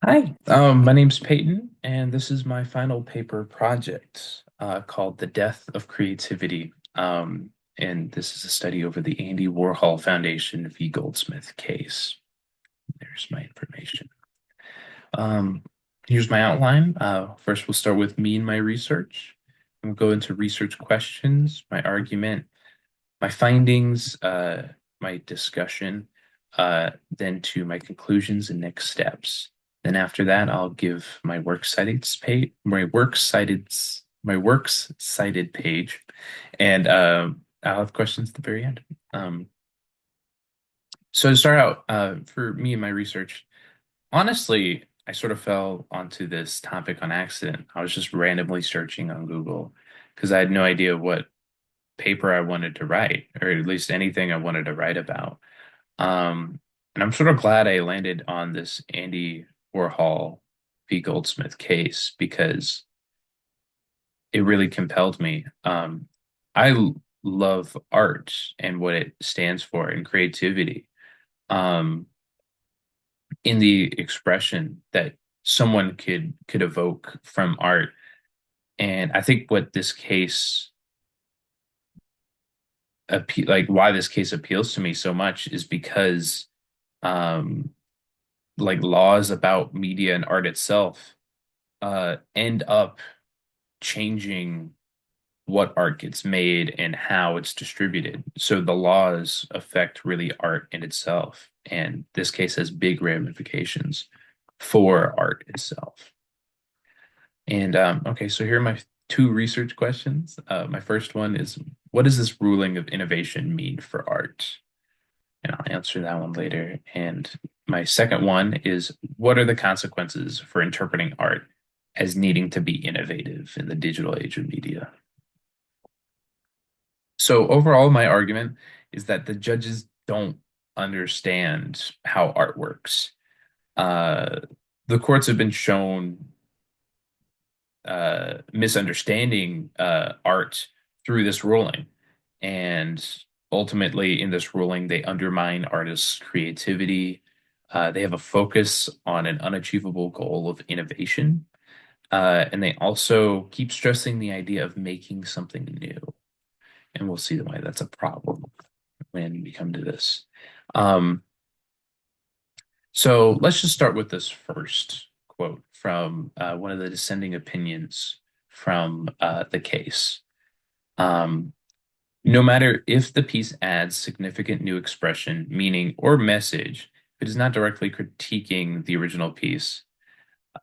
Hi, my name's Peyton, and this is my final paper project called The Death of Creativity. And this is a study over the Andy Warhol Foundation v. Goldsmith case. There's my information. Um, Here's my outline. First, we'll start with me and my research. We'll go into research questions, my argument, my findings, my discussion, then to my conclusions and next steps. Then after that, I'll give my works cited page, and I'll have questions at the very end. Um, so to start out, for me and my research, honestly, I sort of fell onto this topic on accident. I was just randomly searching on Google because I had no idea what paper I wanted to write, or at least anything I wanted to write about. And I'm sort of glad I landed on this Andy Warhol v. Goldsmith case because it really compelled me. Love art and what it stands for and creativity, um, in the expression that someone could evoke from art. And I think what this case like why this case appeals to me so much is because um like laws about media and art itself end up changing what art gets made and how it's distributed. So the laws affect really art in itself. And this case has big ramifications for art itself. And okay, so here are my two research questions. My first one is, what does this ruling of innovation mean for art? And I'll answer that one later. And my second one is, what are the consequences for interpreting art as needing to be innovative in the digital age of media? So overall, my argument is that the judges don't understand how art works. Uh, the courts have been shown misunderstanding art through this ruling. And ultimately, in this ruling, they undermine artists' creativity. They have a focus on an unachievable goal of innovation. And they also keep stressing the idea of making something new. And we'll see why that's a problem when we come to this. Um, so let's just start with this first quote from one of the dissenting opinions from the case. Um, no matter if the piece adds significant new expression, meaning, or message, if it is not directly critiquing the original piece,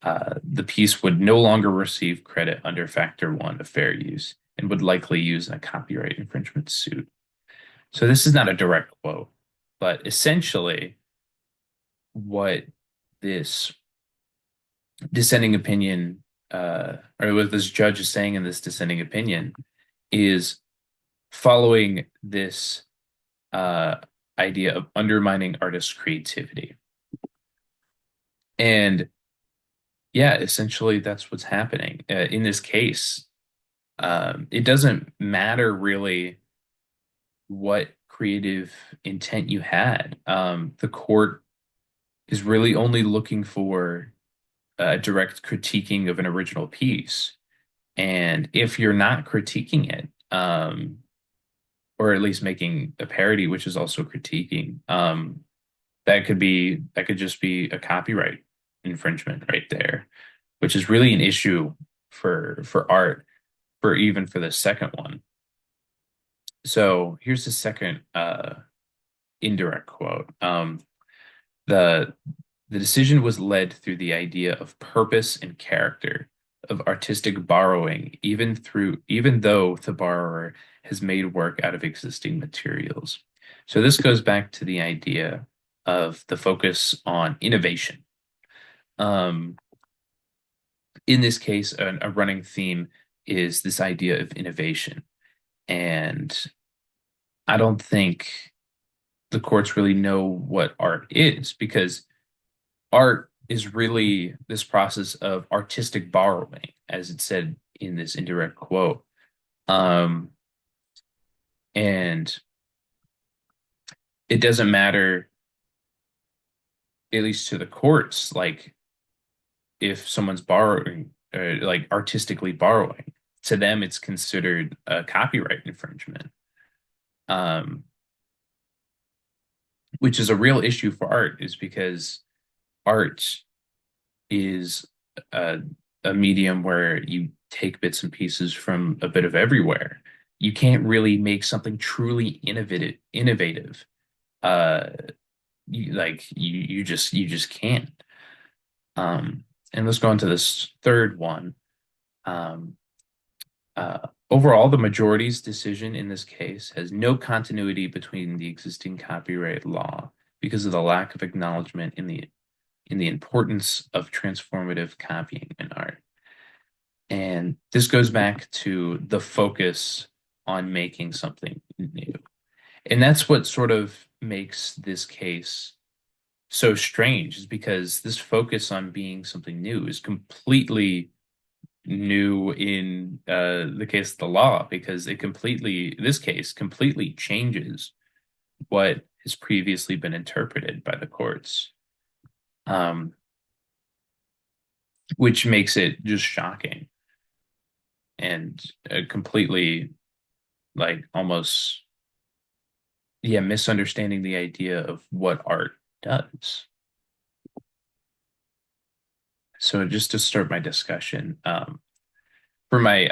the piece would no longer receive credit under Factor 1 of fair use and would likely use a copyright infringement suit. So this is not a direct quote, but essentially what this dissenting opinion, or what this judge is saying in this dissenting opinion, is following this uh, idea of undermining artists' creativity. And yeah, essentially that's what's happening. In this case, it doesn't matter really what creative intent you had. The court is really only looking for a direct critiquing of an original piece. And if you're not critiquing it, or at least making a parody, which is also critiquing, that could just be a copyright infringement right there, which is really an issue for art, for even for the second one. So here's the second indirect quote. The the decision was led through the idea of purpose and character, of artistic borrowing, even though the borrower has made work out of existing materials. So this goes back to the idea of the focus on innovation. Um, in this case, a running theme is this idea of innovation. And I don't think the courts really know what art is, because art is really this process of artistic borrowing, as it said in this indirect quote. Um, and it doesn't matter, at least to the courts, like if someone's borrowing, like artistically borrowing, to them it's considered a copyright infringement, um, which is a real issue for art, is because art is a, a medium where you take bits and pieces from a bit of everywhere. You can't really make something truly innovative. Uh, you just can't. And let's go on to this third one. Um, Overall, the majority's decision in this case has no continuity between the existing copyright law because of the lack of acknowledgement in the importance of transformative copying in art. And this goes back to the focus on making something new. And that's what sort of makes this case so strange, is because this focus on being something new is completely new in the case of the law, because this case completely changes what has previously been interpreted by the courts, um, which makes it just shocking and completely, like, almost, yeah, misunderstanding the idea of what art does. So just to start my discussion, for my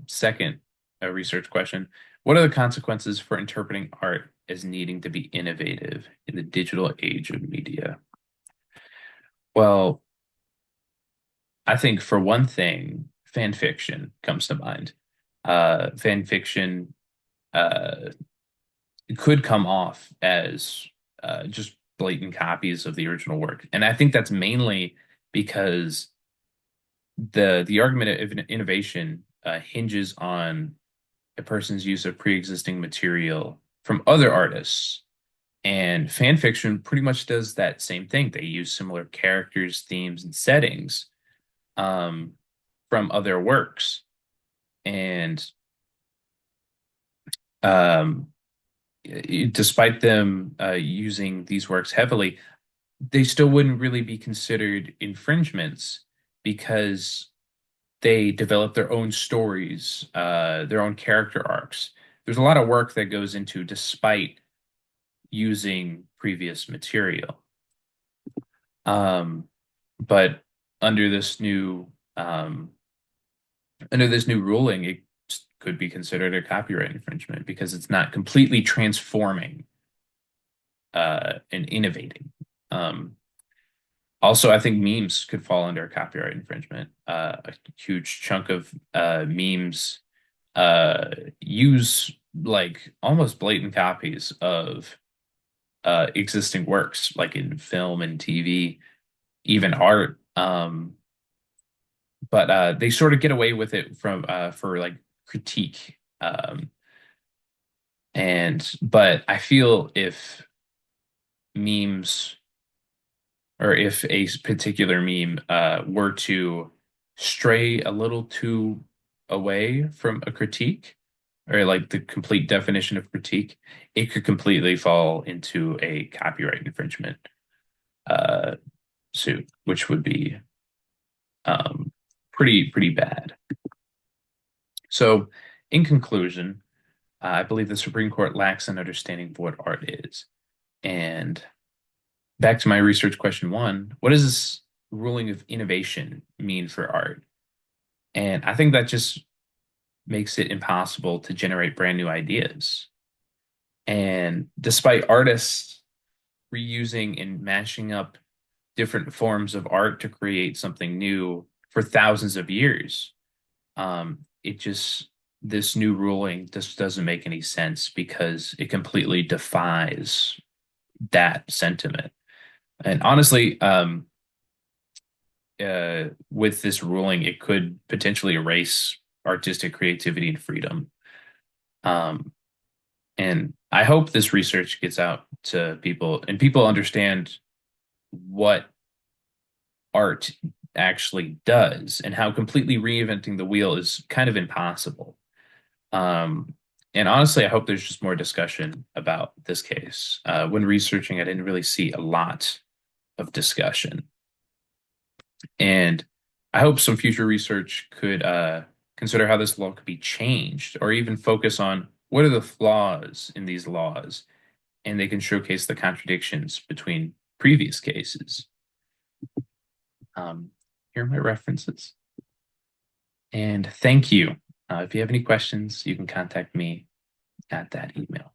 second research question, what are the consequences for interpreting art as needing to be innovative in the digital age of media? Well, I think for one thing, fan fiction comes to mind. Fan fiction uh, could come off as just blatant copies of the original work, and I think that's mainly because the argument of innovation hinges on a person's use of pre-existing material from other artists. And fan fiction pretty much does that same thing. They use similar characters, themes, and settings um, from other works. And um, despite them using these works heavily, they still wouldn't really be considered infringements, because they develop their own stories, their own character arcs. There's a lot of work that goes into despite using previous material. Um, but under this new um, under this new ruling, it could be considered a copyright infringement because it's not completely transforming and innovating. Um, Also, I think memes could fall under copyright infringement. A huge chunk of memes use, like, almost blatant copies of existing works, like in film and TV, even art. But they sort of get away with it from for like critique. But I feel if memes, or if a particular meme were to stray a little too away from a critique, or like the complete definition of critique, it could completely fall into a copyright infringement uh, suit, which would be um, pretty bad. So, in conclusion, I believe the Supreme Court lacks an understanding of what art is. And back to my research question one, what does this ruling of innovation mean for art? And I think that just makes it impossible to generate brand new ideas. And despite artists reusing and mashing up different forms of art to create something new for thousands of years, it just this new ruling just doesn't make any sense because it completely defies that sentiment. And honestly, with this ruling, it could potentially erase artistic creativity and freedom. Um, and I hope this research gets out to people and people understand what art actually does and how completely reinventing the wheel is kind of impossible. Um, and honestly, I hope there's just more discussion about this case. When researching, I didn't really see a lot of discussion. And I hope some future research could consider how this law could be changed, or even focus on what are the flaws in these laws, and they can showcase the contradictions between previous cases. Here are my references. And thank you. If you have any questions, you can contact me at that email.